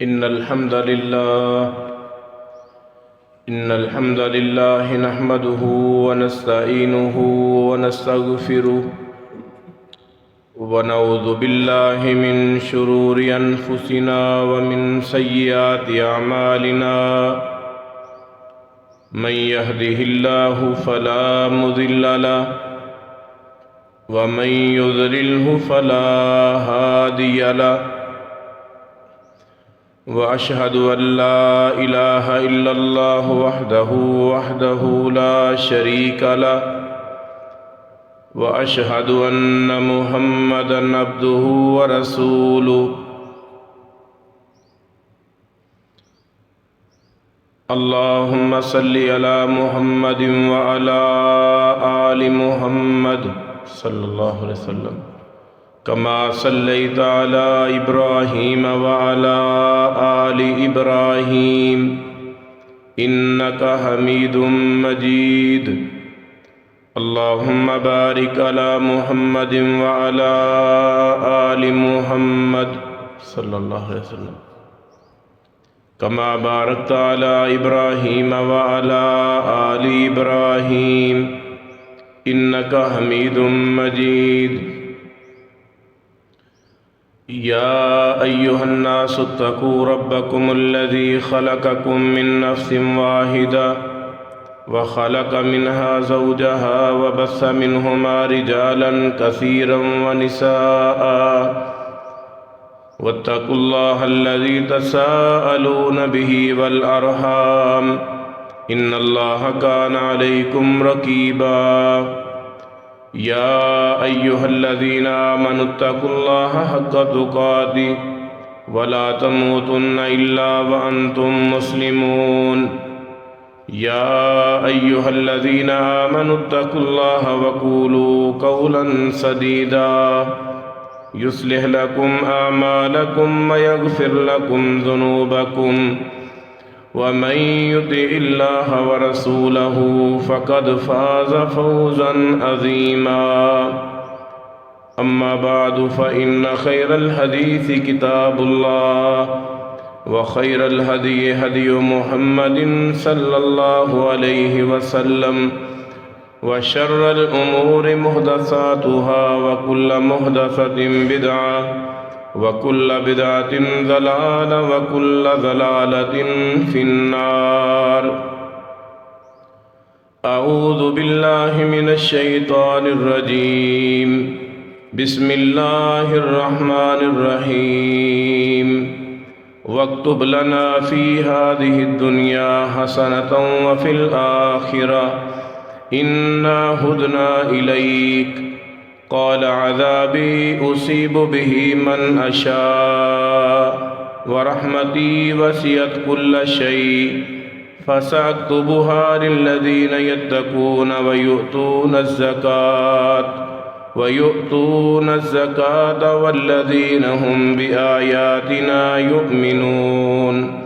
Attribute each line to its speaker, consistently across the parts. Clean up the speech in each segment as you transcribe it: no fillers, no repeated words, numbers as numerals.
Speaker 1: إن الحمد لله نحمده ونستعينه ونستغفره ونعوذ بالله من شرور أنفسنا ومن سيئات أعمالنا من يهده الله فلا مضل له ومن يضلله فلا هادي له وأشهد أن لا إله إلا الله وحده لا شريك له وأشهد أن محمدًا عبده ورسوله اللهم صل على محمد وعلى آل محمد صلى الله عليه وسلم كما صليت على إبراهيم وعلى آل إبراهيم إنك حميد مجيد اللهم بارك على محمد وعلى آل محمد صلى الله عليه وسلم كما باركت على إبراهيم وعلى آل إبراهيم إنك حميد مجيد يا أيها الناس اتقوا ربكم الذي خلقكم من نفس واحدة وخلق منها زوجها وبث منهما رجالا كثيرا ونساء واتقوا الله الذي تساءلون به والأرحام إن الله كان عليكم رقيبا يا أيها الذين آمنوا اتقوا الله حق تقاته ولا تموتن إلا وأنتم مسلمون يا أيها الذين آمنوا اتقوا الله وقولوا قولا سديدا يصلح لكم أعمالكم ويغفر لكم ذنوبكم ومن يطع الله ورسوله فقد فاز فوزا عظيما أما بعد فإن خير الحديث كتاب الله وخير الهدي هدي محمد صلى الله عليه وسلم وشر الأمور محدثاتها وكل محدثة بدعة وكل بدعة ضلالة وكل ضلالة في النار أعوذ بالله من الشيطان الرجيم بسم الله الرحمن الرحيم واكتب لنا في هذه الدنيا حسنة وفي الآخرة إنا هدنا إليك قال عذابي أصيب به من أشاء ورحمتي وسعت كل شيء فسأكتبها للذين يتقون ويؤتون الزكاة والذين هم بآياتنا يؤمنون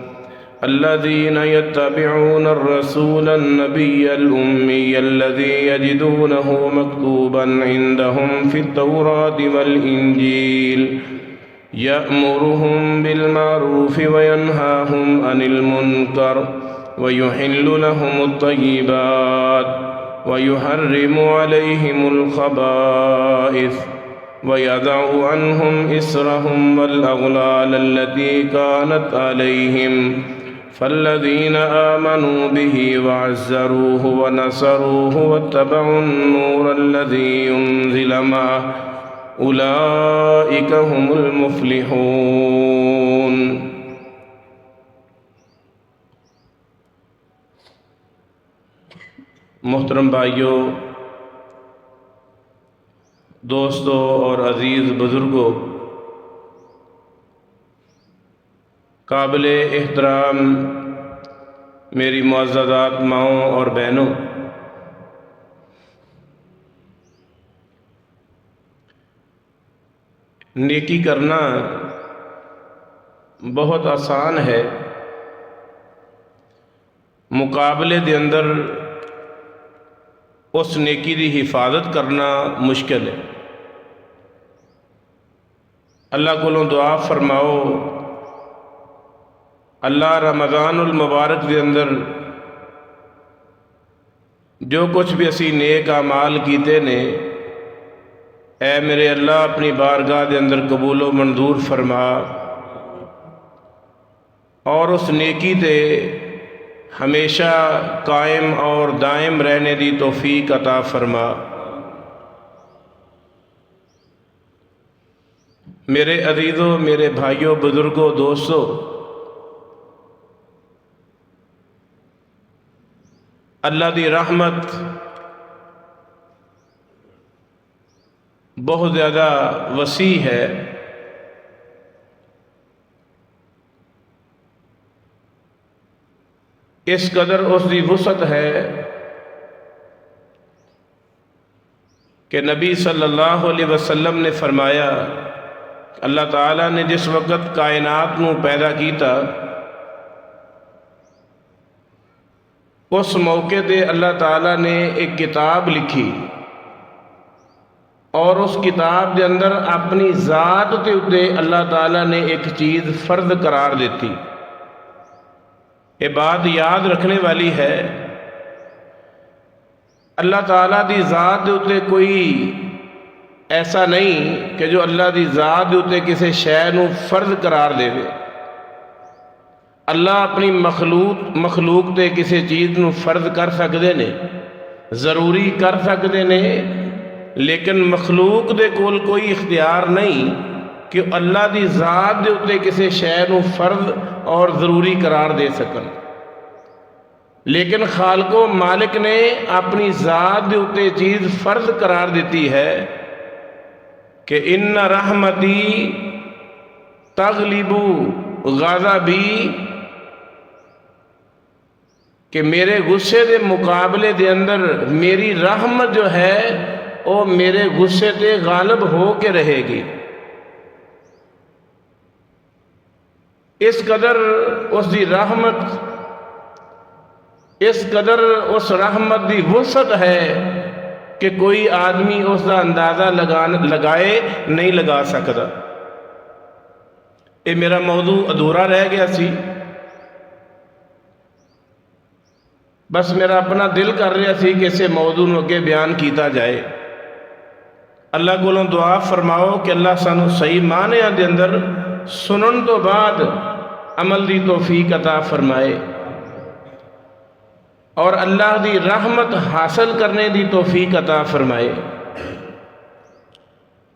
Speaker 1: الذين يتبعون الرسول النبي الأمي الذي يجدونه مكتوبا عندهم في التوراة والإنجيل يأمرهم بالمعروف وينهاهم عن المنكر ويحل لهم الطيبات ويحرم عليهم الخبائث ويضع عنهم إصرهم والأغلال التي كانت عليهم فالذين آمنوا به وعزروه ونصروه واتبعوا النور الذي ينزل معه أولئك هم المفلحون محترم بھائیوں، دوستوں اور عزیز بزرگوں، قابل احترام میری معززات ماؤں اور بہنوں، نیکی کرنا بہت آسان ہے، مقابلے دے اندر اس نیکی دی حفاظت کرنا مشکل ہے۔ اللہ کولوں دعا فرماؤ اللہ رمضان المبارک دے اندر جو کچھ بھی اسی نیک اعمال کیتے نے، اے میرے اللہ اپنی بارگاہ دے اندر قبول و منظور فرما، اور اس نیکی تے ہمیشہ قائم اور دائم رہنے دی توفیق عطا فرما۔ میرے عزیزوں، میرے بھائیوں، بزرگوں، دوستوں، اللہ دی رحمت بہت زیادہ وسیع ہے۔ اس قدر اس دی وسعت ہے کہ نبی صلی اللہ علیہ وسلم نے فرمایا، اللہ تعالیٰ نے جس وقت کائنات نو پیدا کیتا، اس موقع تے اللہ تعالیٰ نے ایک کتاب لکھی، اور اس کتاب دے اندر اپنی ذات تے اتے اللہ تعالیٰ نے ایک چیز فرض قرار دیتی۔ یہ بات یاد رکھنے والی ہے، اللہ تعالیٰ دی ذات دے اتے کوئی ایسا نہیں کہ جو اللہ دی ذات دے اتے کسی شے نو فرض قرار دے۔ اللہ اپنی مخلوق تے کسی چیز نو فرض کر سکتے نے، ضروری کر سکتے نے، لیکن مخلوق دے کول کوئی اختیار نہیں کہ اللہ دی ذات دے اتے کسی شے نو فرض اور ضروری قرار دے سکن۔ لیکن خالق و مالک نے اپنی ذات دے اتے چیز فرض قرار دیتی ہے کہ ان رحمتی تغلب غضبی، کہ میرے غصے دے مقابلے دے اندر میری رحمت جو ہے وہ میرے غصے تے غالب ہو کے رہے گی۔ اس قدر اس دی رحمت، اس قدر اس رحمت دی وسعت ہے کہ کوئی آدمی اس دا اندازہ لگائے نہیں لگا سکتا۔ یہ میرا موضوع ادھورا رہ گیا سی، بس میرا اپنا دل کر رہا سی کہ اسے موضوع نو اگے بیان کیتا جائے۔ اللہ کولوں دعا فرماؤ کہ اللہ سانو صحیح معنیاں دے اندر سنن تو بعد عمل دی توفیق عطا فرمائے، اور اللہ دی رحمت حاصل کرنے دی توفیق عطا فرمائے۔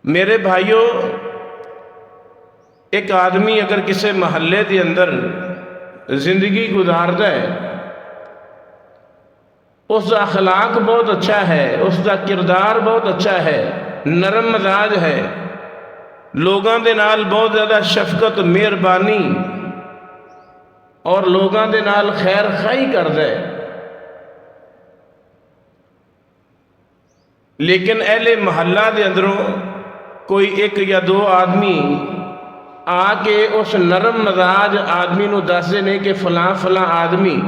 Speaker 1: میرے بھائیوں، ایک آدمی اگر کسی محلے دے اندر زندگی گزارتا ہے، اس کا اخلاق بہت اچھا ہے، اس کا کردار بہت اچھا ہے، نرم مزاج ہے، لوگاں دے نال بہت زیادہ شفقت، مہربانی اور لوگاں دے نال خیر خواہی کردا ہے، لیکن اہل محلہ دے اندروں کوئی ایک یا دو آدمی آ کے اس نرم مزاج آدمی نو دسدے نے کہ فلاں فلاں آدمی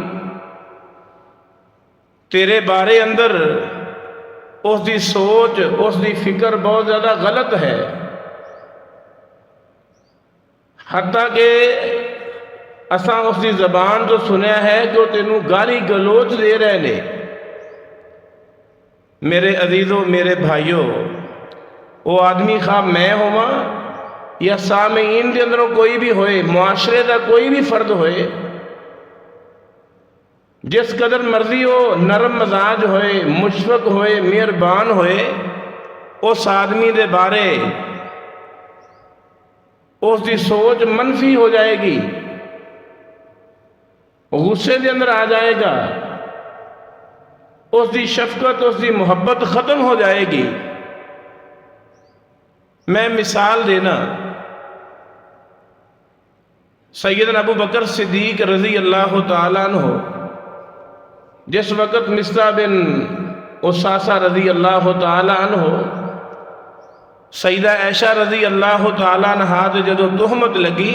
Speaker 1: تیرے بارے اندر اس دی سوچ، اس دی فکر بہت زیادہ غلط ہے، حتیٰ کہ اساں اس دی زبان تو سنیا ہے کہ وہ تینوں گالی گلوچ دے رہے نے۔ میرے عزیزوں، میرے بھائیوں، وہ آدمی خواہ میں ہواں یا سامعین دے اندروں کوئی بھی ہوئے، معاشرے دا کوئی بھی فرد ہوئے، جس قدر مرضی ہو نرم مزاج ہوئے، مشفق ہوئے، مہربان ہوئے، اس آدمی دے بارے اس دی سوچ منفی ہو جائے گی، غصے دے اندر آ جائے گا، اس دی شفقت، اس دی محبت ختم ہو جائے گی۔ میں مثال دینا، سیدنا ابو بکر صدیق رضی اللہ تعالیٰ عنہ جس وقت مصطح بن اساسہ رضی اللہ تعالیٰ عنہ سیدہ عائشہ رضی اللہ تعالیٰ عنہ تے جدو تہمت لگی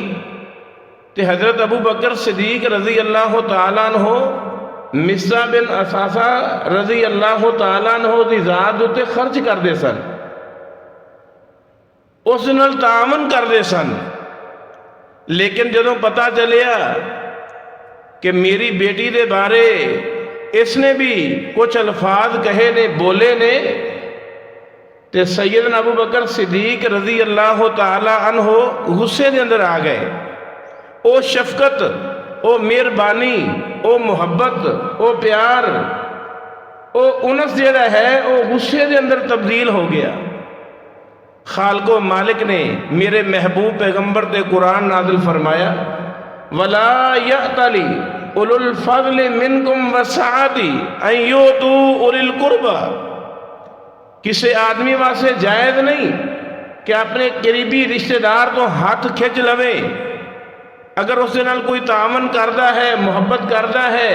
Speaker 1: تے حضرت ابو بکر صدیق رضی اللہ تعالیٰ عنہ مصطح بن اساسہ رضی اللہ تعالیٰ عنہ دی ذات تے خرچ کر دے سن، اس نال تعاون کر دے سن، لیکن جدو پتہ چلیا کہ میری بیٹی دے بارے اس نے بھی کچھ الفاظ کہے نے بولے نے تے سیدنا ابو بکر صدیق رضی اللہ تعالی عنہ غصے دے اندر آ گئے. او شفقت، او مہربانی، او محبت، او پیار، او انس جڑا ہے او غصے دے اندر تبدیل ہو گیا. خالق و مالک نے میرے محبوب پیغمبر تے قرآن نازل فرمایا وَلَا يَأْتَلِ اُولُو الْفَضْلِ مِنْكُمْ وَالسَّعَةِ أَنْ يُؤْتُوا أُولِي الْقُرْبَى. کسی آدمی واسطے جائز نہیں کہ اپنے قریبی رشتہ دار تو ہاتھ کھچ لوے. اگر اس دے نال کوئی تعاون کردا ہے، محبت کردا ہے،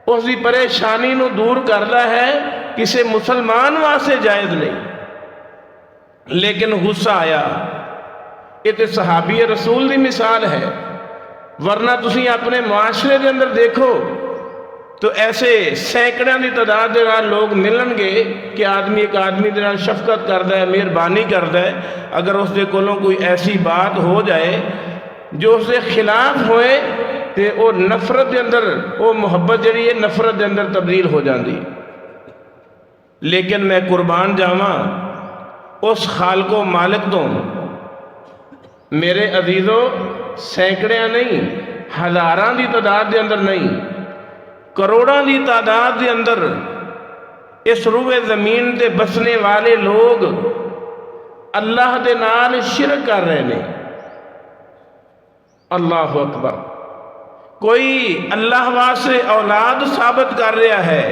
Speaker 1: اس دی پریشانی نو دور کردا ہے، کسی مسلمان واسطے جائز نہیں. لیکن غصہ آیا. یہ تے صحابی رسول دی مثال ہے، ورنہ تسی اپنے معاشرے دے اندر دیکھو تو ایسے سینکڑوں دی تعداد دے نال لوگ ملن گے کہ آدمی ایک آدمی دے نال شفقت کردا ہے، مہربانی کردا ہے. اگر اس دے کولوں کوئی ایسی بات ہو جائے جو اس دے خلاف ہوئے تے وہ نفرت دے اندر، وہ محبت جڑی ہے نفرت دے اندر تبدیل ہو جاندی. لیکن میں قربان جاواں اس خالق و مالک تو میرے عزیزو سینکڑیاں نہیں، ہزاراں دی تعداد دے اندر نہیں، کروڑاں دی تعداد دے اندر اس روئے زمین تے بسنے والے لوگ اللہ دے نال شرک کر رہے ہیں. اللہ اکبر. کوئی اللہ واسطے اولاد ثابت کر رہا ہے،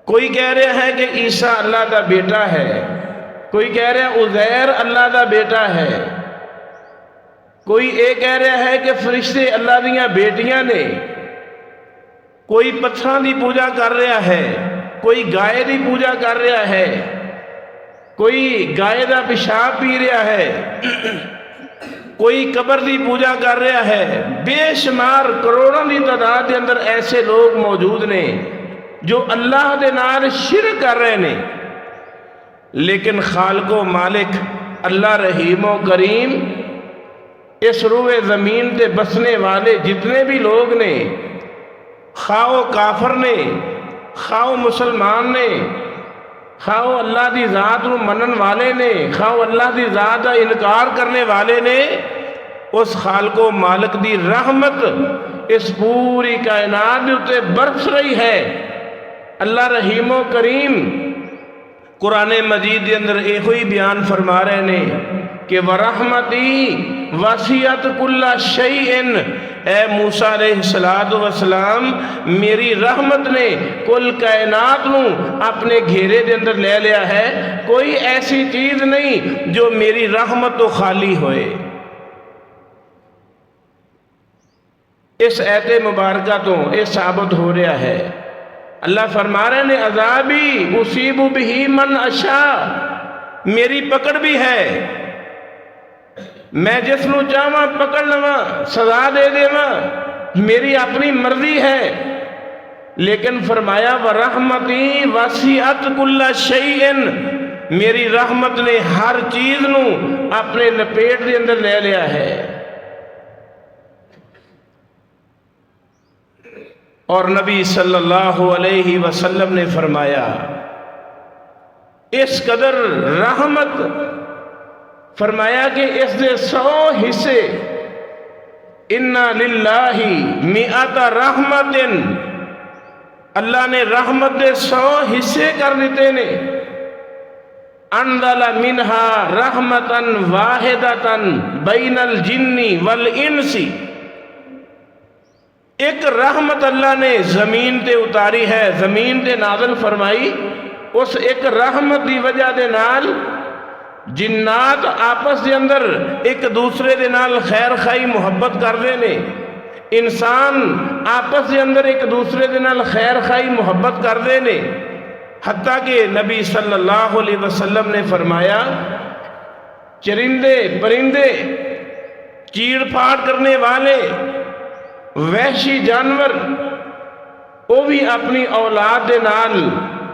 Speaker 1: کوئی کہہ رہا ہے کہ عیسیٰ اللہ دا بیٹا ہے، کوئی کہہ رہا ہے عزیر اللہ دا بیٹا ہے، کوئی یہ کہہ رہا ہے کہ فرشتے اللہ دیاں بیٹیاں نے، کوئی پتھراں دی پوجا کر رہا ہے، کوئی گائے دی پوجا کر رہا ہے، کوئی گائے دا پیشاب پی رہا ہے، کوئی قبر دی پوجا کر رہا ہے. بے شمار کروڑوں دی تعداد دے اندر ایسے لوگ موجود نے جو اللہ دے نال شرک کر رہے ہیں. لیکن خالق و مالک اللہ رحیم و کریم اس روئے زمین تے بسنے والے جتنے بھی لوگ نے، خواہ کافر نے، خواہ مسلمان نے، خواہ اللہ دی ذات نو منن والے نے، خواہ اللہ دی ذات دا انکار کرنے والے نے، اس خالق و مالک دی رحمت اس پوری کائنات دے اتے برس رہی ہے. اللہ رحیم و کریم قرآن مجید دے اندر ایک ہوئی بیان فرما رہے نے کہ وَرَحْمَتِي وَسِعَتْ كُلَّ شَيْءٍ. اے موسیٰ علیہ السلام، میری رحمت نے کل کائنات نو اپنے گھیرے دے اندر لے لیا ہے. کوئی ایسی چیز نہیں جو میری رحمت تو خالی ہوئے. اس ایت مبارکہ تو یہ ثابت ہو رہا ہے. اللہ فرما رہے نے عذابی اصیب بہ من اشاء. میری پکڑ بھی ہے، میں جس نو چاہواں پکڑ لواں، سزا دے دیواں، میری اپنی مرضی ہے. لیکن فرمایا وَرَحْمَتِي وَسِعَتْ كُلَّ شَيْءٍ. میری رحمت نے ہر چیز نو اپنے لپیٹ دے اندر لے لیا ہے. اور نبی صلی اللہ علیہ وسلم نے فرمایا اس قدر رحمت، فرمایا کہ اس دے 100 حصے، اِنَّا لِلَّهِ مِئَةَ رَحْمَةٍ. اللہ نے رحمت دے 100 حصے کر دیتے نے. انزل منها رحمةً واحدةً بین الجن والانس. ایک رحمت اللہ نے زمین تے اتاری ہے، زمین تے نازل فرمائی. اس ایک رحمت دی وجہ دے نال جنات آپس دے اندر ایک دوسرے دے نال خیر خائی محبت کردے نے، انسان آپس دے اندر ایک دوسرے دے نال خیر خائی محبت کردے نے. حتیٰ کہ نبی صلی اللہ علیہ وسلم نے فرمایا چرندے پرندے، چیڑ پھاڑ کرنے والے، وحشی جانور، وہ بھی اپنی اولاد دے نال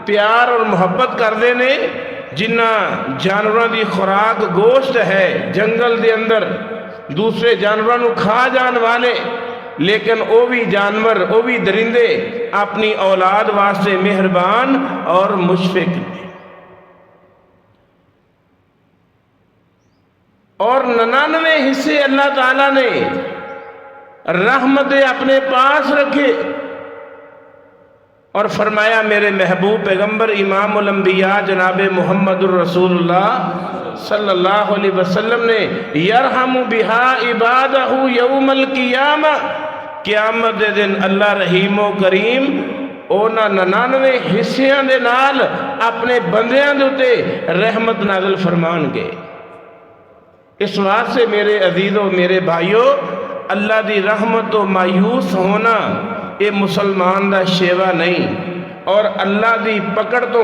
Speaker 1: پیار اور محبت کردے نے. جنہ جانوراں دی خوراک گوشت ہے، جنگل دے اندر دوسرے جانوراں نو کھا جان والے، لیکن وہ بھی جانور، وہ بھی درندے اپنی اولاد واسطے مہربان اور مشفق نے۔ اور 99 حصے اللہ تعالیٰ نے رحمت اپنے پاس رکھے اور فرمایا میرے محبوب پیغمبر امام الانبیاء جناب محمد الرسول اللہ صلی اللہ علیہ وسلم نے یرحم بہا عبادہ یوم القیامہ، قیامت دے دن اللہ رحیم و کریم اونا 99 حصیاں دے نال اپنے بندیاں دے اتے رحمت نازل فرمان گے۔ اس واسطے میرے عزیزوں، میرے بھائیوں، اللہ دی رحمت و مایوس ہونا یہ مسلمان دا شیوا نہیں، اور اللہ دی پکڑ تو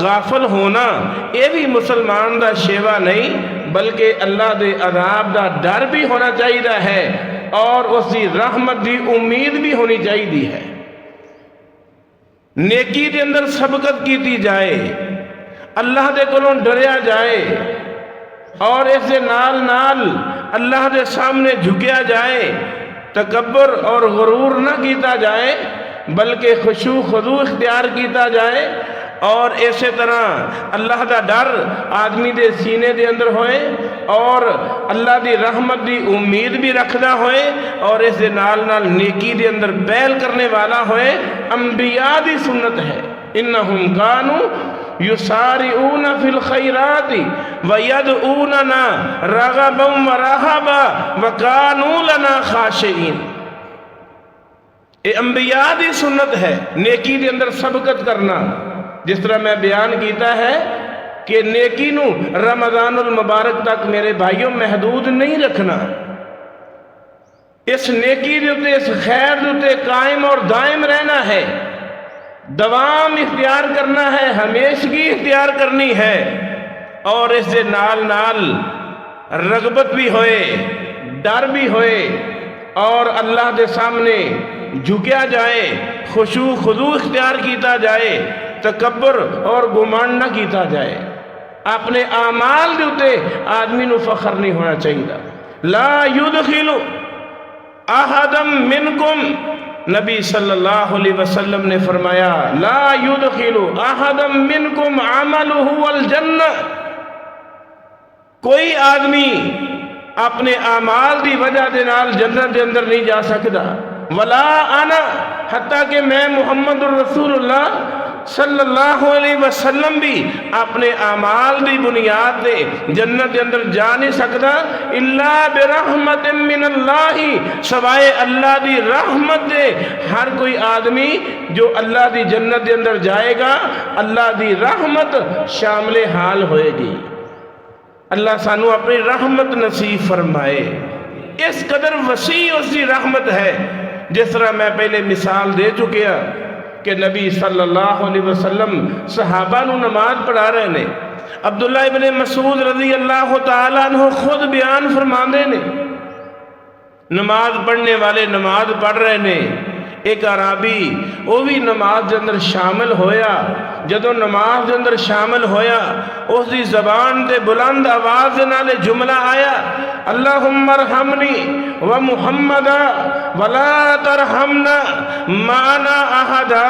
Speaker 1: غافل ہونا یہ بھی مسلمان دا شیوا نہیں، بلکہ اللہ دے عذاب دا ڈر بھی ہونا چاہیے ہے اور اس دی رحمت دی امید بھی ہونی چاہیے ہے۔ نیکی دے اندر سبقت کیتی جائے، اللہ دے کولوں ڈریا جائے، اور اس دے نال نال اللہ دے سامنے جھکیا جائے، تکبر اور غرور نہ کیتا جائے بلکہ خشوع خضوع اختیار کیتا جائے، اور اسی طرح اللہ دا ڈر آدمی دے سینے دے اندر ہوئے اور اللہ دی رحمت دی امید بھی رکھدا ہوئے، اور اس دے نال نال نیکی دے اندر پہل کرنے والا ہوئے۔ انبیاء دی سنت ہے، انہم کانوا یسارعون فی الخیرات ویدعوننا رغبا ورہبا وکانوا لنا خاشعین۔ یہ انبیاء دی سنت ہے، نیکی دے اندر سبقت کرنا۔ جس طرح میں بیان کیتا ہے کہ نیکی نو رمضان المبارک تک میرے بھائیوں محدود نہیں رکھنا، اس نیکی دے اتے، اس خیر دے اتے قائم اور دائم رہنا ہے، دوام اختیار کرنا ہے، ہمیشگی اختیار کرنی ہے، اور اس دے نال نال رغبت بھی ہوئے، ڈر بھی ہوئے، اور اللہ دے سامنے جھکیا جائے، خشوع خضوع اختیار کیتا جائے، تکبر اور گمان نہ کیتا جائے۔ اپنے اعمال دے اتے آدمی نو فخر نہیں ہونا چاہیے۔ لا یدخل احدا منکم، نبی صلی اللہ علیہ وسلم نے فرمایا لا یدخل احدا منکم عملہ الجنہ، کوئی آدمی اپنے اعمال دی وجہ دے نال جنت دے اندر نہیں جا سکتا، ولا انا، حتیٰ کہ میں محمد الرسول اللہ صلی اللہ علیہ وسلم بھی اپنے اعمال دی بنیاد دے جنت دے اندر جا نہیں سکتا، الا برحمت من اللہ، سوائے اللہ دی رحمت دے۔ ہر کوئی آدمی جو اللہ دی جنت دے اندر جائے گا اللہ دی رحمت شامل حال ہوئے گی۔ اللہ سانو اپنی رحمت نصیب فرمائے۔ اس قدر وسیع اس کی رحمت ہے، جس طرح میں پہلے مثال دے چکیا کہ نبی صلی اللہ علیہ وسلم صحابہ نو نماز پڑھا رہے نے۔ عبداللہ ابن مسعود رضی اللہ تعالیٰ عنہ خود بیان فرماندے نے، نماز پڑھنے والے نماز پڑھ رہے نے، ایک عرابی وہ بھی نماز دے اندر شامل ہویا۔ جدو نماز دے اندر شامل ہویا اس دی زبان دے بلند آواز دے نالے جملہ آیا، اللہم ارحمنی و محمدا ولا ترحمنا معنا احدا،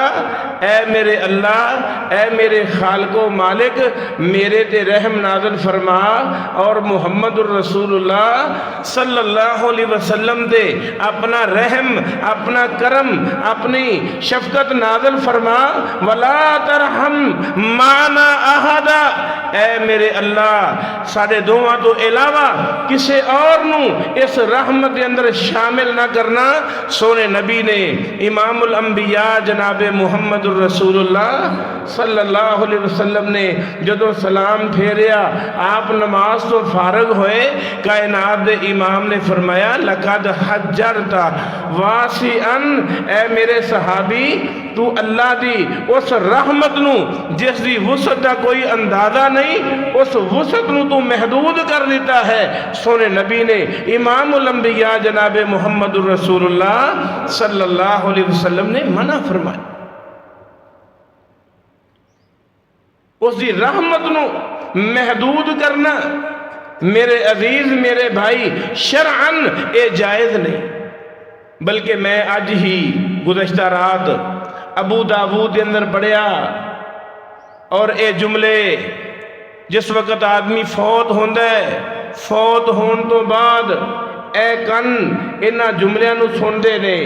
Speaker 1: اے میرے اللہ، اے میرے خالق و مالک، میرے تے رحم نازل فرما، اور محمد الرسول اللہ صلی اللہ علیہ وسلم دے اپنا رحم، اپنا کرم، اپنی شفقت نازل فرما، ولا ترحم معنا احدا، اے میرے اللہ ساڑھے دواں تو علاوہ کسے اور نو اس رحمت کے اندر شامل نہ کرنا۔ سونے نبی نے امام الانبیاء جناب محمد الرسول اللہ صلی اللہ علیہ وسلم نے جدو سلام پھیریا، آپ نماز تو فارغ ہوئے، کائنات دے امام نے فرمایا لقد حجرت واسعا، اے میرے صحابی تو اللہ دی اس رحمت نو جس دی وسعت دا کوئی اندازہ نہیں، اس وسعت نو تو محدود کر دیتا ہے۔ سونے نبی نے امام الانبیاء جناب محمد الرسول اللہ صلی اللہ علیہ وسلم نے منع فرمایا، اس دی رحمت نو محدود کرنا میرے عزیز، میرے بھائی، شرعاً اے جائز نہیں۔ بلکہ میں اج ہی گزشتہ رات ابو داود کے اندر پڑھیا اور اے جملے جس وقت آدمی فوت ہوندا ہے فوت ہون تو بعد اے کن انہاں جملیاں نو سندے نے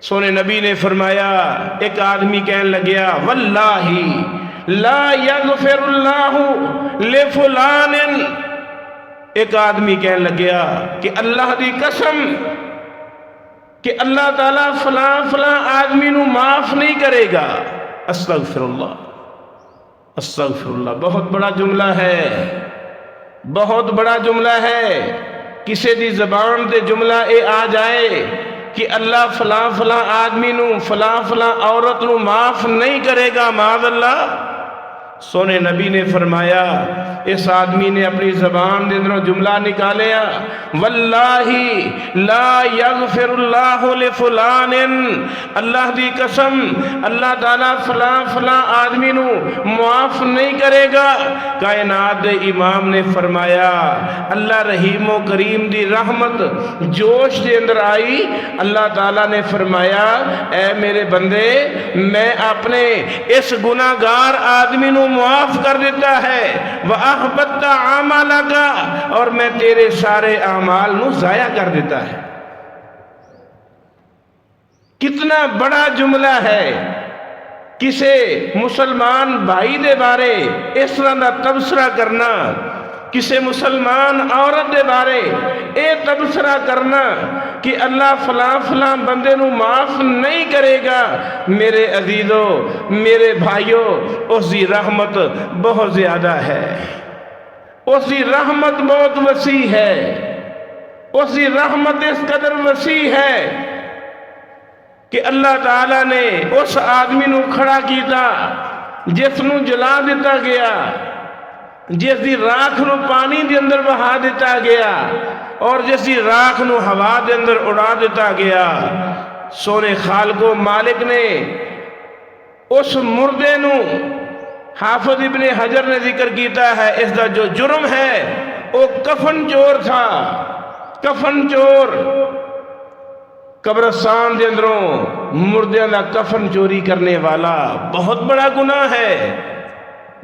Speaker 1: سونے نبی نے فرمایا ایک آدمی کہنے لگیا واللہ لا یغفر اللہ لفلان ایک آدمی کہنے لگیا کہ اللہ دی قسم کہ اللہ تعالیٰ فلاں فلاں آدمی نو معاف نہیں کرے گا استغفر اللہ استغفر اللہ بہت بڑا جملہ ہے بہت بڑا جملہ ہے کسی دی زبان تے جملہ اے آ جائے کہ اللہ فلاں فلاں آدمی نو فلاں فلاں عورت نو معاف نہیں کرے گا معاذ اللہ سونے نبی نے فرمایا اس آدمی نے اپنی زبان دے اندروں جملہ نکالیا واللہ لا یغفر اللہ لفلان اللہ دی قسم اللہ تعالیٰ فلاں فلاں آدمی نو معاف نہیں کرے گا کائنات دے امام نے فرمایا اللہ رحیم و کریم دی رحمت جوش دے اندر آئی اللہ تعالیٰ نے فرمایا اے میرے بندے میں اپنے اس گناہگار آدمی نو معاف کر دیتا ہے وَأَحْبَتَّ عَمَلَكَ اور میں تیرے سارے اعمال نو ضائع کر دیتا ہے کتنا بڑا جملہ ہے کسے مسلمان بھائی دے بارے اس طرح دا تبصرہ کرنا کسے مسلمان عورت دے بارے اے تبصرہ کرنا کہ اللہ فلاں فلاں بندے نو معاف نہیں کرے گا میرے عزیزو میرے بھائیو اس دی رحمت بہت زیادہ ہے اس دی رحمت بہت وسیع ہے اس دی رحمت اس قدر وسیع ہے کہ اللہ تعالیٰ نے اس آدمی نو کھڑا کیتا جس نو جلا دیتا گیا جس دی راکھ نو پانی دے اندر بہا دیتا گیا اور جس دی راکھ نو ہوا دے اندر اڑا دیتا گیا سونے خالق و مالک نے اس مردے نو حافظ ابن حجر نے ذکر کیتا ہے اس دا جو جرم ہے وہ کفن چور تھا کفن چور قبرستان دے اندروں مردیاں دا کفن چوری کرنے والا بہت بڑا گناہ ہے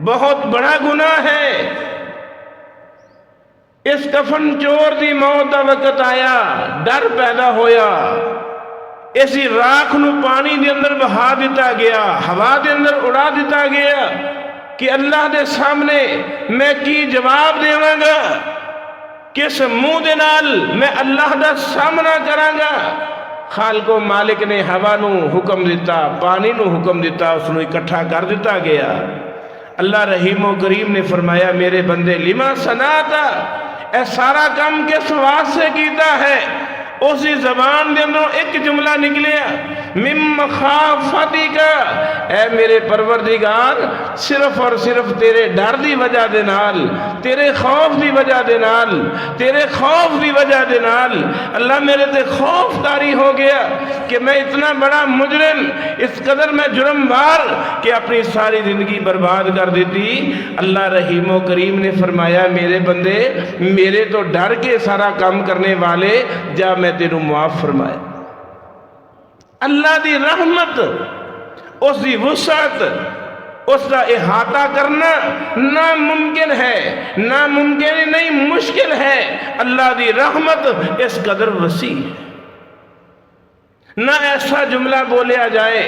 Speaker 1: بہت بڑا گناہ ہے اس کفن چور دی موت دا وقت آیا ڈر پیدا ہویا اسی راکھ نو پانی دے اندر بہا دیتا گیا ہوا دے اندر اڑا دیتا گیا کہ اللہ دے سامنے میں کی جواب دیواں گا کس منہ دے نال میں اللہ دا سامنا کراں گا خالق و مالک نے ہوا نو حکم دیتا پانی نو حکم دیتا اس نو اکٹھا کر دیتا گیا اللہ رحیم و کریم نے فرمایا میرے بندے لما صنعتا اے سارا کام کس واسطے کیتا ہے اسی زبان دے اندر ایک جملہ نکلیا مم مخافتی کا اے میرے پروردگار صرف اور صرف تیرے ڈر دی وجہ دے نال تیرے خوف دی وجہ دے نال تیرے خوف دی وجہ دے نال اللہ میرے تے خوف طاری ہو گیا کہ میں اتنا بڑا مجرم اس قدر میں جرم بار کہ اپنی ساری زندگی برباد کر دیتی اللہ رحیم و کریم نے فرمایا میرے بندے میرے تو ڈر کے سارا کام کرنے والے جا میں تیروں معاف فرمائے اللہ دی رحمت اس دی وسعت اس کا احاطہ کرنا ناممکن ہے ناممکن نہیں مشکل ہے اللہ دی رحمت اس قدر وسیع نہ ایسا جملہ بولیا جائے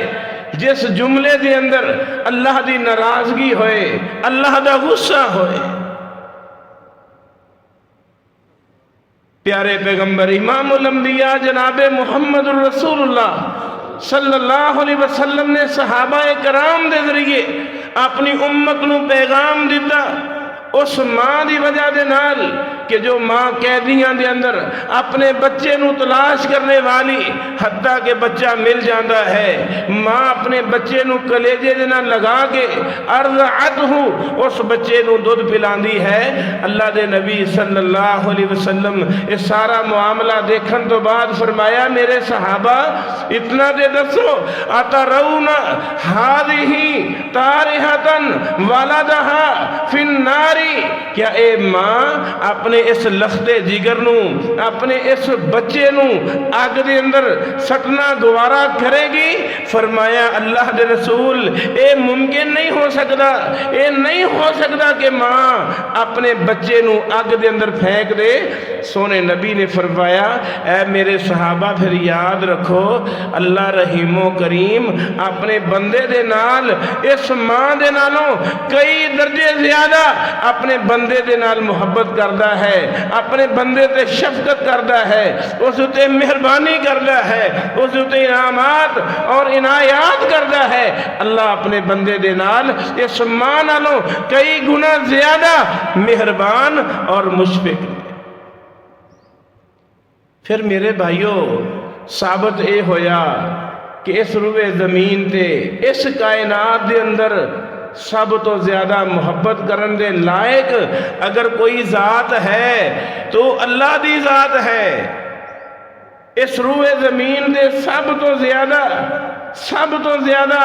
Speaker 1: جس جملے دے اندر اللہ دی ناراضگی ہوئے اللہ دا غصہ ہوئے پیارے پیغمبر امام الانبیاء جناب محمد الرسول اللہ صلی اللہ علیہ وسلم نے صحابہ کرام دے ذریعے اپنی امت نو پیغام دیتا اس ماں دی وجہ دے نال کہ جو ماں قیدیاں دے اندر اپنے بچے نو تلاش کرنے والی حتیٰ کہ بچہ مل جاندہ ہے ماں اپنے بچے نو کلیجے دے نال لگا کے ارضعتہ اس بچے نو دودھ پلاندی ہے اللہ دے نبی صلی اللہ علیہ وسلم اس سارا معاملہ دیکھن تو بعد فرمایا میرے صحابہ اتنا دے دسو اترون ہذہ تارہتن ولدہا فی النار کیا اے ماں اپنے اپنے اس لختے جگر نو اپنے اس بچے نو اگ دے اندر سٹنا گوارا کرے گی؟ فرمایا اللہ دے رسول اے ممکن نہیں ہو سکتا، اے نہیں ہو سکتا کہ ماں اپنے بچے نو اگ دے اندر پھینک دے۔ سونے نبی نے فرمایا اے میرے صحابہ پھر یاد رکھو اللہ رحیم و کریم اپنے بندے دے نال اس ماں دے نالوں کئی درجے زیادہ اپنے بندے دے نال محبت کردا ہے، اپنے بندے تے شفقت کردا ہے، اس تے مہربانی کردا ہے، اس تے انعامات اور عنایات کردا ہے۔ اللہ اپنے بندے دے نال اس ماں نالوں کئی گنا زیادہ مہربان اور مشفق۔ پھر میرے بھائیوں ثابت اے ہویا کہ اس روئے زمین تے اس کائنات دے اندر سب تو زیادہ محبت کرن دے لائق اگر کوئی ذات ہے تو اللہ دی ذات ہے۔ اس روئے زمین دے سب تو زیادہ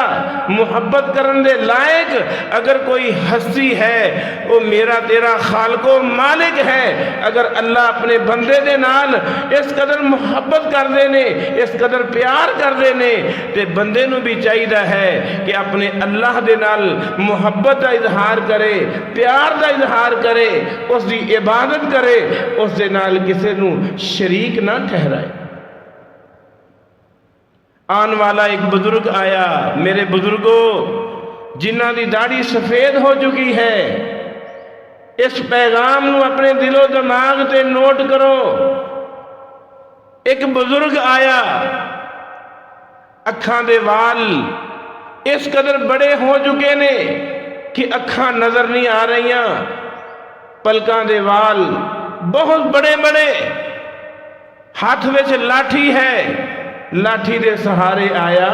Speaker 1: محبت کرن دے لائق اگر کوئی ہستی ہے وہ میرا تیرا خالق و مالک ہے۔ اگر اللہ اپنے بندے دے نال اس قدر محبت کر دینے، اس قدر پیار کر دینے، تے بندے نو بھی چاہیدہ ہے کہ اپنے اللہ دے نال محبت دا اظہار کرے، پیار دا اظہار کرے، اس دی عبادت کرے، اس دے نال کسے نو شریک نہ ٹھہرائے۔ آن والا ایک بزرگ آیا، میرے بزرگوں جنہ دی داڑھی سفید ہو چکی ہے، اس پیغام نو اپنے دل و دماغ تے نوٹ کرو۔ ایک بزرگ آیا، اکھاں دے وال اس قدر بڑے ہو چکے نے کہ اکھاں نظر نہیں آ رہیاں، پلکاں دے وال بہت بڑے بڑے، ہاتھ وچ لاٹھی ہے، لاٹھی دے سہارے آیا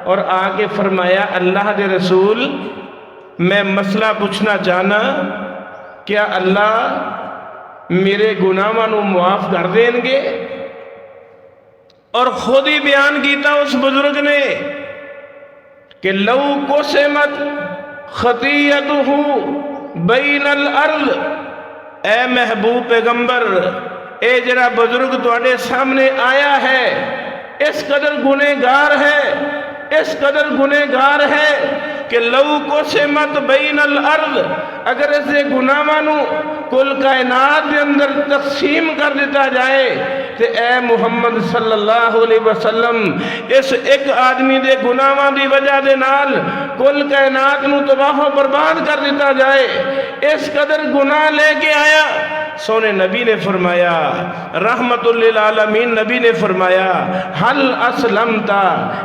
Speaker 1: اور آ کے فرمایا اللہ دے رسول میں مسئلہ پوچھنا چاہنا، کیا اللہ میرے گناہاں نو معاف کر دیں گے؟ اور خود ہی بیان کیتا اس بزرگ نے کہ لو قسمت خطیئتہ بین الارض، اے محبوب پیغمبر اے جرا بزرگ تواڈے سامنے آیا ہے اس قدر گنہگار ہے، اس قدر گنہگار ہے کہ لو قسمت بین الارض، اگر اسے گناہاں نو کل کائنات دے اندر تقسیم کر دیتا جائے تے اے محمد صلی اللہ علیہ وسلم اس ایک آدمی دے گناہاں دی وجہ دے نال کل کائنات نو تباہ و برباد کر دیتا جائے، اس قدر گناہ لے کے آیا۔ سونے نبی نے فرمایا رحمت للعالمین، نبی نے فرمایا حل اسلمتا،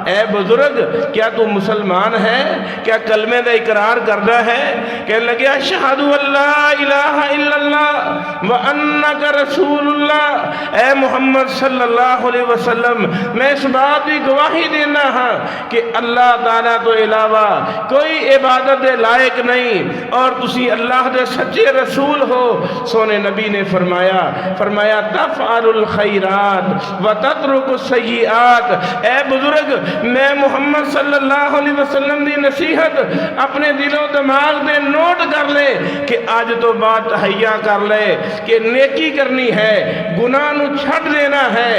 Speaker 1: اے بزرگ کیا تو مسلمان ہے؟ کیا کلمے دا اقرار کردا ہے؟ کہنے لگے اشہد ان لا الہ الا اللہ وانک رسول اللہ، اے محمد صلی اللہ علیہ وسلم میں اس بات کی گواہی دینا ہاں کہ اللہ تعالیٰ تو علاوہ کوئی عبادت دے لائق نہیں اور تسی اللہ دے سچے رسول ہو۔ سونے نبی نے فرمایا تفعل الخیرات وتترک السیئات، اے بزرگ میں محمد صلی اللہ علیہ وسلم دی نصیحت اپنے دل و دماغ دے نوٹ کر لے کہ آج تو بات تہیا کر لے کہ نیکی کرنی ہے، گناہ نو چھڑ دینا ہے۔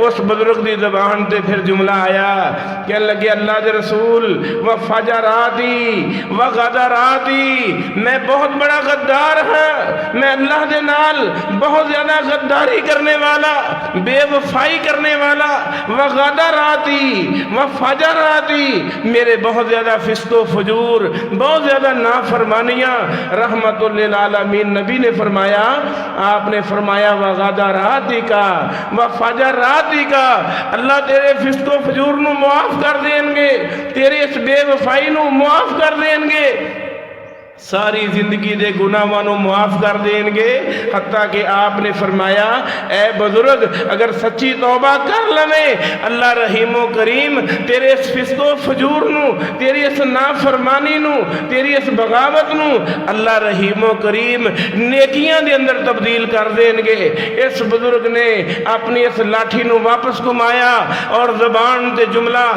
Speaker 1: اس بزرگ دی زبان تے پھر جملہ آیا کہ لگے اللہ دے رسول وفجراتی وغدراتی، میں بہت بڑا غدار ہاں، میں اللہ دے نال بہت زیادہ غداری کرنے والا، بے وفائی کرنے والا، وغدراتی وفجراتی، میرے بہت زیادہ فسق و فجور، بہت زیادہ نافرمانیاں۔ رحمت للعالمین نبی نے فرمایا، آپ نے فرمایا وغدراتی کا وفجراتی کا، اللہ تیرے فسق و فجور نو معاف کر دیں گے، تیرے اس بے وفائی نو معاف کر دیں گے، ساری زندگی دے گناہاں نو معاف کر دیں گے۔ حتیٰ کہ آپ نے فرمایا اے بزرگ اگر سچی توبہ کر لیں اللہ رحیم و کریم تیرے اس فسق و فجور نو، تیری اس نافرمانی نو، تیری اس بغاوت نو اللہ رحیم و کریم نیکیاں دے اندر تبدیل کر دیں گے۔ اس بزرگ نے اپنی اس لاٹھی نو واپس گھمایا اور زبان تے جملہ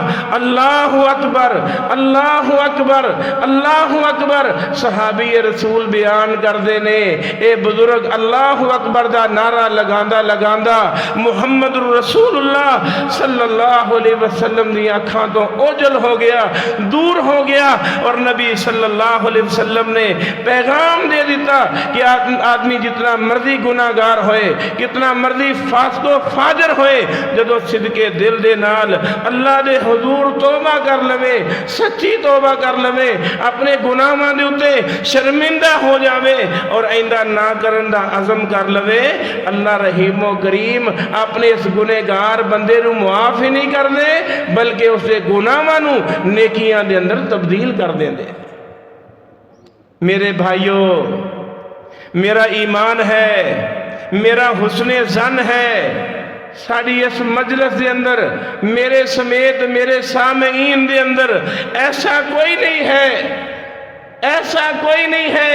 Speaker 1: اللہ اکبر اللہ اکبر اللہ اکبر، صحابی رسول بیان کرتے نے اے بزرگ اللہ اکبر دا نعرہ لگاندا لگاندا محمد رسول اللہ صلی اللہ علیہ وسلم دی اکھاں تو اوجل ہو گیا، دور ہو گیا، اور نبی صلی اللہ علیہ وسلم نے پیغام دے دیتا کہ آدمی جتنا مرضی گناہگار ہوئے، کتنا مرضی فاسق و فاجر ہوئے، جدو صدقے دل دے نال اللہ دے حضور توبہ کر لوے، سچی توبہ کر لوے، اپنے گناہاں دے اتے شرمندہ ہو جاوے اور آئندہ نہ کرن دا عزم کر لوے، اللہ رحیم و کریم اپنے اس گنہگار بندے نو معاف ہی نہیں کر دے بلکہ اسے گناہاں نو نیکیاں دے اندر تبدیل کر دیں دے۔ میرے بھائیو، میرا ایمان ہے، میرا حسن ظن ہے، ساڑی اس مجلس دے اندر میرے سمیت میرے سامعین دے اندر ایسا کوئی نہیں ہے، ایسا کوئی نہیں ہے،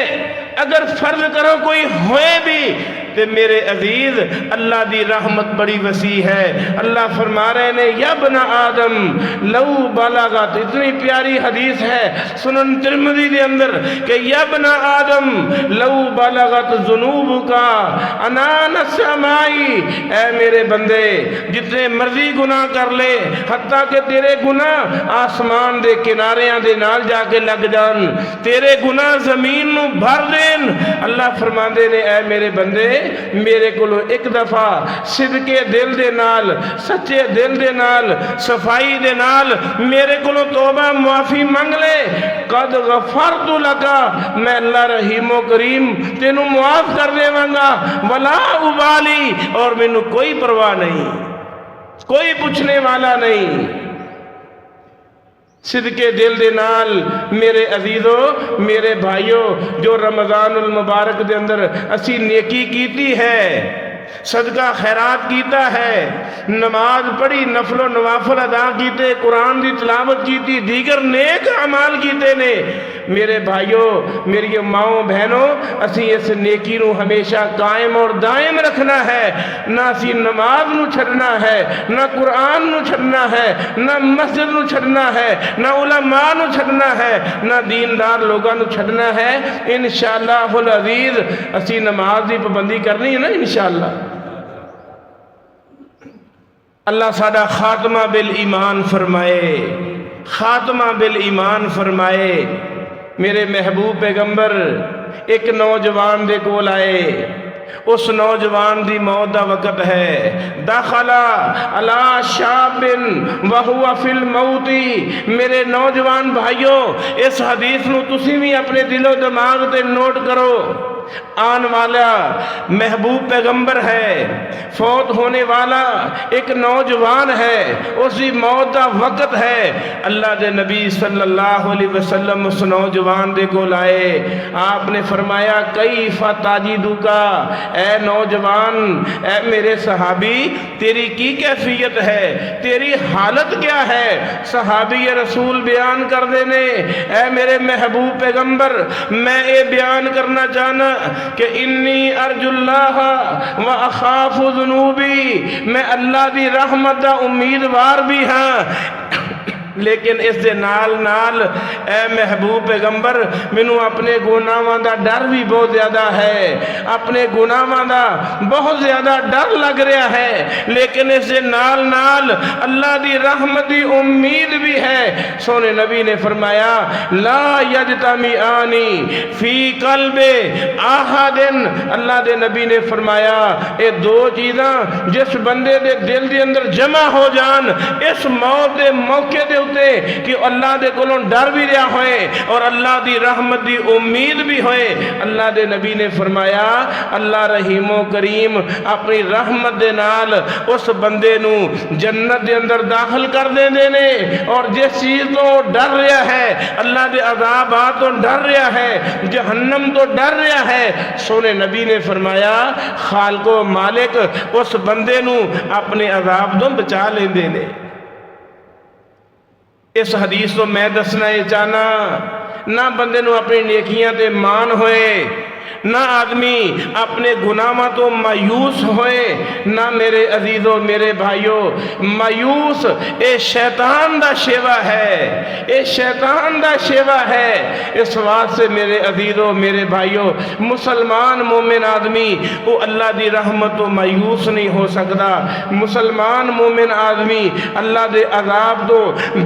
Speaker 1: اگر فرض کرو کوئی ہوئے بھی تو میرے عزیز اللہ دی رحمت بڑی وسیع ہے۔ اللہ فرما رہے نے یا ابن آدم لو بلغت، اتنی پیاری حدیث ہے سنن ترمذی دے اندر کہ یا ابن آدم لو بلغت ذنوبک عنان السماء، اے میرے بندے جتنے مرضی گناہ کر لے حتیٰ کہ تیرے گناہ آسمان دے کناریاں دے نال جا کے لگ جان، تیرے گناہ زمین نو بھر دین، اللہ فرما دے نے اے میرے بندے میرے کولو ایک دفعہ صدقے دل دے نال، سچے دل دے نال، صفائی دے نال میرے کولو توبہ معافی منگ لے، قد غفرت لکا، میں اللہ رحیم و کریم تینوں معاف کر دے مانگا، ولا ابالی، اور مینوں کوئی پرواہ نہیں، کوئی پوچھنے والا نہیں۔ صدقے دل دے نال میرے عزیزو، میرے بھائیو، جو رمضان المبارک دے اندر اسی نیکی کیتی ہے، صدقہ خیرات کیتا ہے، نماز پڑھی، نفل و نوافل ادا کیتے، قرآن دی تلاوت کیتی، دیگر نیک اعمال کیتے نے، میرے بھائیو، میری ماؤں بہنوں، اسی اس نیکی نو ہمیشہ قائم اور دائم رکھنا ہے، نہ اسی نماز نو چھڑنا ہے، نہ قرآن نو چھڑنا ہے، نہ مسجد نو چھڑنا ہے، نہ علماء نو چھڑنا ہے، نہ دیندار لوگاں نو چھڑنا ہے۔ انشاءاللہ العزیز اسی نماز دی پابندی کرنی ہے نا انشاءاللہ۔ اللہ ساڈا خاتمہ بالایمان فرمائے، خاتمہ بالایمان فرمائے۔ میرے محبوب پیغمبر ایک نوجوان دے کول آئے، اس نوجوان دی موت دا وقت ہے، دخل علی شاب وہو فی الموت۔ میرے نوجوان بھائیوں، اس حدیث نو تسی بھی اپنے دل و دماغ تے نوٹ کرو، آن والا محبوب پیغمبر ہے، فوت ہونے والا ایک نوجوان ہے، اسی موت دا وقت ہے۔ اللہ دے نبی صلی اللہ علیہ وسلم اس نوجوان دے کو لائے، آپ نے فرمایا کیف تجدک، اے نوجوان، اے میرے صحابی، تیری کی کیفیت ہے، تیری حالت کیا ہے؟ صحابی رسول بیان کر دینے، اے میرے محبوب پیغمبر، میں یہ بیان کرنا چاہنا کہ انی ارجو اللہ و اخاف ذنوبی، میں اللہ دی رحمت دا امیدوار بھی ہاں، لیکن اس دے نال نال اے محبوب پیغمبر مینوں اپنے گناہاں دا ڈر بھی بہت زیادہ ہے، اپنے گناہاں دا بہت زیادہ ڈر لگ رہا ہے، لیکن اس دے نال نال اللہ دی رحمت دی امید بھی ہے۔ سونے نبی نے فرمایا لا یجتمعانی فی قلب احد، اللہ دے نبی نے فرمایا اے دو چیزاں جس بندے دے دل دے اندر جمع ہو جان اس موت دے موقع دے کہ اللہ دے کولوں ڈر بھی رہا ہوئے اور اللہ دی رحمت دی امید بھی ہوئے، اللہ دے نبی نے فرمایا اللہ رحیم و کریم اپنی رحمت دے نال اس بندے نو جنت دے اندر داخل کر دے دینے، اور جس چیز تو ڈر رہا ہے، اللہ دے عذابات تو ڈر رہا ہے، جہنم تو ڈر رہا ہے، سونے نبی نے فرمایا خالق و مالک اس بندے نو اپنے عذاب تو بچا لے دینے۔ اس حدیث تو میں دسنا یہ چاہنا، نہ بندے نو اپنی نیکیاں تے مان ہوئے، نہ آدمی اپنے گناہاں تو مایوس ہوئے، نہ میرے عزیزو میرے بھائیو مایوس اے شیطان دا شیوا ہے، اے شیطان دا شیوا ہے۔ اس واسطے میرے عزیزو میرے بھائیو مسلمان مومن آدمی وہ اللہ دی رحمت تو مایوس نہیں ہو سکتا، مسلمان مومن آدمی اللہ دے عذاب تو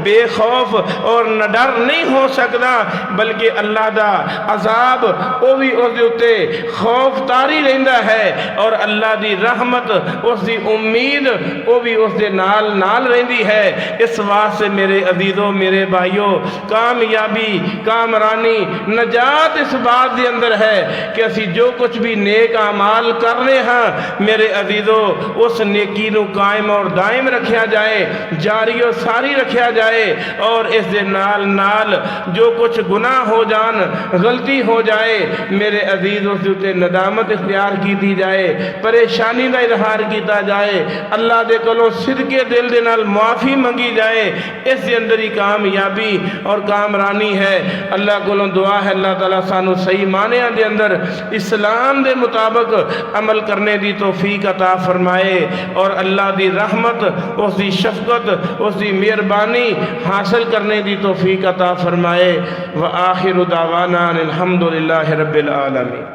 Speaker 1: بے خوف اور نڈر نہیں ہو سکتا، بلکہ اللہ دا عذاب وہ بھی اس دے اتے خوف تاری رہندا ہے، اور اللہ دی رحمت اس دی امید وہ بھی اس دے نال رہندی ہے۔ اس واسطے میرے عزیزو میرے بھائیو کامیابی کامرانی نجات اس بات دے اندر ہے کہ اسی جو کچھ بھی نیک اعمال کر رہے ہیں میرے عزیزو اس نیکی نو قائم اور دائم رکھیا جائے، جاری و ساری رکھیا جائے، اور اس دے نال جو کچھ گناہ ہو جان غلطی ہو جائے میرے عزیز اس دے ندامت اختیار کی جائے، پریشانی دا اظہار کیتا جائے، اللہ دے کولوں صدقے دل دے نال معافی منگی جائے۔ اس دے اندر ہی کامیابی اور کامرانی ہے۔ اللہ کولوں دعا ہے اللہ تعالیٰ سانو صحیح معنیاں دے اندر اسلام دے مطابق عمل کرنے دی توفیق عطا فرمائے، اور اللہ دی رحمت اس دی شفقت اس دی مہربانی حاصل کرنے دی توفیق عطا فرمائے۔ وآخر دعوانا الحمدللہ رب العالمین۔